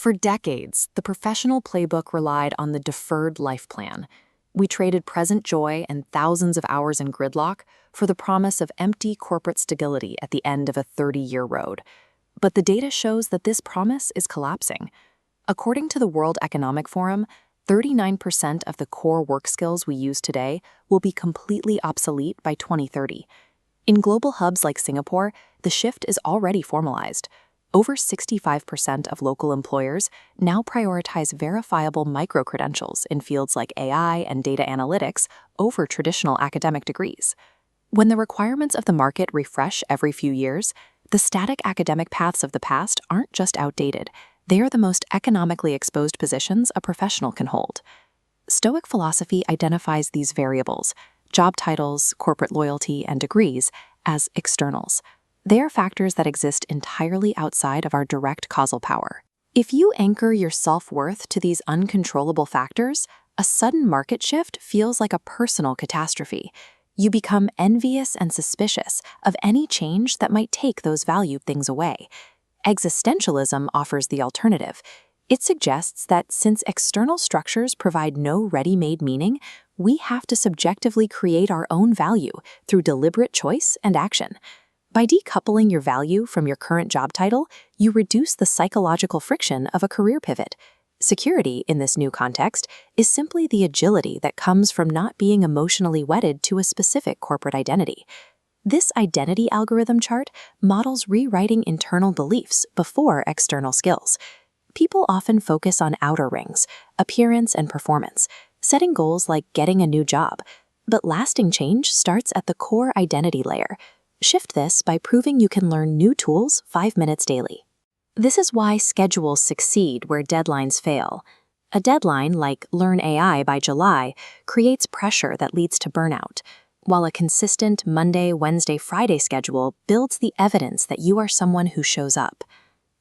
For decades, the professional playbook relied on the deferred life plan. We traded present joy and thousands of hours in gridlock for the promise of empty corporate stability at the end of a 30-year road. But the data shows that this promise is collapsing. According to the World Economic Forum, 39% of the core work skills we use today will be completely obsolete by 2030. In global hubs like Singapore, the shift is already formalized. Over 65% of local employers now prioritize verifiable micro-credentials in fields like AI and data analytics over traditional academic degrees. When the requirements of the market refresh every few years, the static academic paths of the past aren't just outdated, they are the most economically exposed positions a professional can hold. Stoic philosophy identifies these variables, job titles, corporate loyalty, and degrees, as externals. They are factors that exist entirely outside of our direct causal power. If you anchor your self-worth to these uncontrollable factors, a sudden market shift feels like a personal catastrophe. You become envious and suspicious of any change that might take those valued things away. Existentialism offers the alternative. It suggests that since external structures provide no ready-made meaning, we have to subjectively create our own value through deliberate choice and action. By decoupling your value from your current job title, you reduce the psychological friction of a career pivot. Security, in this new context, is simply the agility that comes from not being emotionally wedded to a specific corporate identity. This identity algorithm chart models rewriting internal beliefs before external skills. People often focus on outer rings, appearance and performance, setting goals like getting a new job. But lasting change starts at the core identity layer. Shift this by proving you can learn new tools 5 minutes daily. This is why schedules succeed where deadlines fail. A deadline like Learn AI by July creates pressure that leads to burnout, while a consistent Monday, Wednesday, Friday schedule builds the evidence that you are someone who shows up.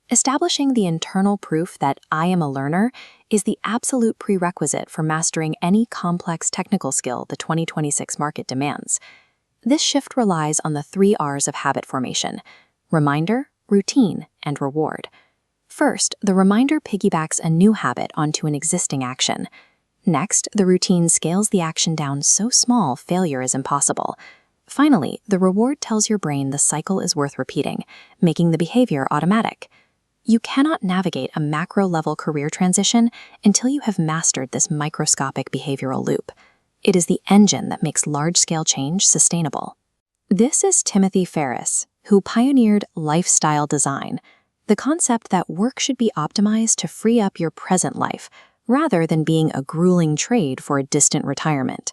Establishing the internal proof that I am a learner is the absolute prerequisite for mastering any complex technical skill the 2026 market demands. This shift relies on the 3 R's of habit formation: reminder, routine, and reward. First, the reminder piggybacks a new habit onto an existing action. Next, the routine scales the action down so small failure is impossible. Finally, the reward tells your brain the cycle is worth repeating, making the behavior automatic. You cannot navigate a macro-level career transition until you have mastered this microscopic behavioral loop. It is the engine that makes large-scale change sustainable. This is Timothy Ferriss, who pioneered lifestyle design, the concept that work should be optimized to free up your present life, rather than being a grueling trade for a distant retirement.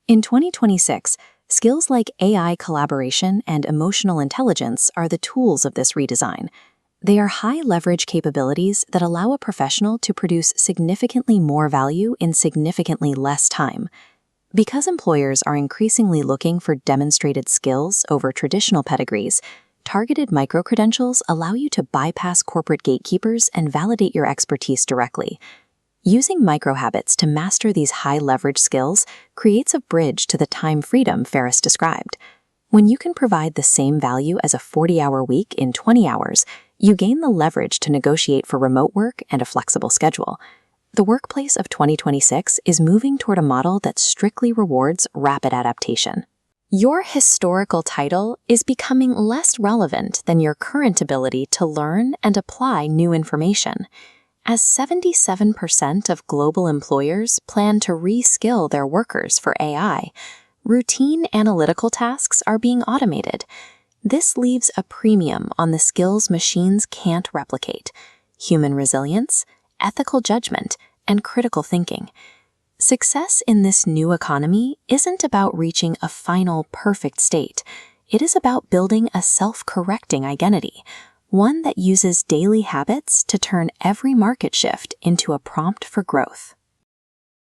In 2026, skills like AI collaboration and emotional intelligence are the tools of this redesign. They are high-leverage capabilities that allow a professional to produce significantly more value in significantly less time. Because employers are increasingly looking for demonstrated skills over traditional pedigrees, targeted micro-credentials allow you to bypass corporate gatekeepers and validate your expertise directly. Using micro-habits to master these high-leverage skills creates a bridge to the time freedom Ferriss described. When you can provide the same value as a 40-hour week in 20 hours, you gain the leverage to negotiate for remote work and a flexible schedule. The workplace of 2026 is moving toward a model that strictly rewards rapid adaptation. Your historical title is becoming less relevant than your current ability to learn and apply new information. As 77% of global employers plan to re-skill their workers for AI, routine analytical tasks are being automated. This leaves a premium on the skills machines can't replicate: human resilience, ethical judgment, and critical thinking. Success in this new economy isn't about reaching a final perfect state. It is about building a self-correcting identity, one that uses daily habits to turn every market shift into a prompt for growth.